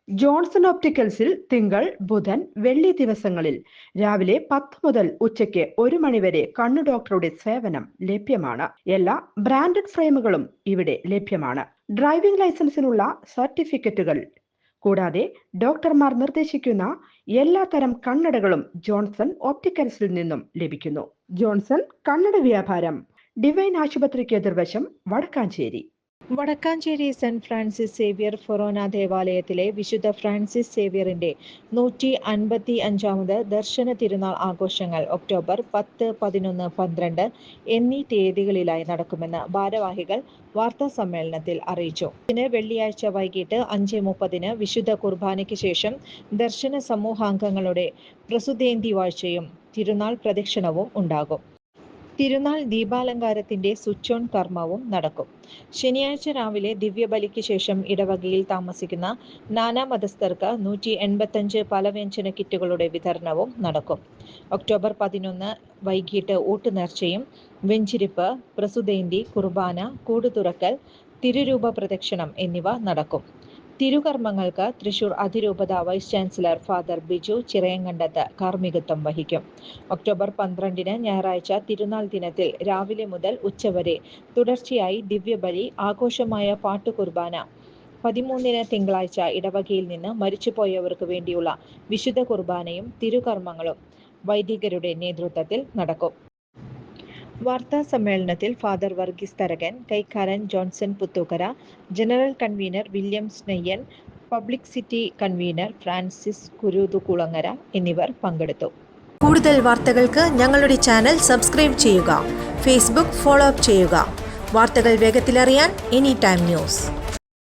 Johnson ഓപ്റ്റിക്കൽസിൽ തിങ്കൾ, ബുധൻ, വെള്ളി ദിവസങ്ങളിൽ രാവിലെ 10 മുതൽ ഉച്ചയ്ക്ക് 1 മണിവരെ കണ്ണു ഡോക്ടറുടെ സേവനം ലഭ്യമാണ്. എല്ലാ ബ്രാൻഡഡ് ഫ്രെയിമുകളും ഇവിടെ ലഭ്യമാണ്. ഡ്രൈവിംഗ് ലൈസൻസിനുള്ള സർട്ടിഫിക്കറ്റുകൾ കൂടാതെ ഡോക്ടർമാർ നിർദ്ദേശിക്കുന്ന എല്ലാത്തരം കണ്ണടകളും ജോൺസൺ ഓപ്റ്റിക്കൽസിൽ നിന്നും ലഭിക്കുന്നു. ജോൺസൺ കണ്ണട വ്യാപാരം, ഡിവൈൻ ആശുപത്രിക്ക് എതിർവശം, Vadakkanchery. Vadakkanchery Saint Francis Xavier forane ദേവാലയത്തിലെ വിശുദ്ധ ഫ്രാൻസിസ് സേവ്യറിന്റെ 155ാമത് ദർശന തിരുനാൾ ആഘോഷങ്ങൾ ഒക്ടോബർ 10, 11, 12 എന്നീ തീയതികളിലായി നടക്കുമെന്ന് ഭാരവാഹികൾ വാർത്താ സമ്മേളനത്തിൽ അറിയിച്ചു. ഇതിന് വെള്ളിയാഴ്ച വൈകിട്ട് 5:30 വിശുദ്ധ കുർബാനയ്ക്ക് ശേഷം ദർശന സമൂഹാംഗങ്ങളുടെ പ്രസുതേന്തി വാഴ്ചയും തിരുനാൾ പ്രദക്ഷിണവും ഉണ്ടാകും. തിരുനാൾ ദീപാലങ്കാരത്തിന്റെ സ്വിച്ച് ഓൺ കർമ്മവും നടക്കും. ശനിയാഴ്ച രാവിലെ ദിവ്യബലിക്ക് ശേഷം ഇടവകയിൽ താമസിക്കുന്ന നാനാമതസ്ഥർക്ക് 185 പലവ്യഞ്ജന കിറ്റുകളുടെ വിതരണവും നടക്കും. ഒക്ടോബർ 11 വൈകിട്ട് ഊട്ടുനേർച്ചയും വെഞ്ചിരിപ്പ്, പ്രസുതേന്തി, കുർബാന, കൂടുതുറക്കൽ, തിരുരൂപ പ്രദക്ഷിണം എന്നിവ നടക്കും. തിരുകർമ്മങ്ങൾക്ക് തൃശൂർ അതിരൂപത വൈസ് ചാൻസലർ ഫാദർ ബിജു ചിറയങ്കണ്ടത്ത് കാർമ്മികത്വം വഹിക്കും. ഒക്ടോബർ 12 ഞായറാഴ്ച തിരുനാൾ ദിനത്തിൽ രാവിലെ മുതൽ ഉച്ചവരെ തുടർച്ചയായി ദിവ്യബലി, ആഘോഷമായ പാട്ടുകുർബാന, 13 തിങ്കളാഴ്ച ഇടവകയിൽ നിന്ന് മരിച്ചുപോയവർക്ക് വേണ്ടിയുള്ള വിശുദ്ധ കുർബാനയും തിരുകർമ്മങ്ങളും വൈദികരുടെ നേതൃത്വത്തിൽ നടക്കും. വാർത്താ സമ്മേളനത്തിൽ ഫാദർ വർഗീസ് തരകൻ, കൈക്കാരൻ Johnson Puthukkara, general convener William Sneyyan, publicity convener Francis Kuruthukulangara എന്നിവർ പങ്കെടുത്തു. കൂടുതൽ വാർത്തകൾക്ക് ഞങ്ങളുടെ ചാനൽ സബ്സ്ക്രൈബ് ചെയ്യുക. ഫേസ്ബുക്ക് ഫോളോ അപ്പ് ചെയ്യുക. വാർത്തകൾ വേഗത്തിലറിയാൻ എനി ടൈം ന്യൂസ്.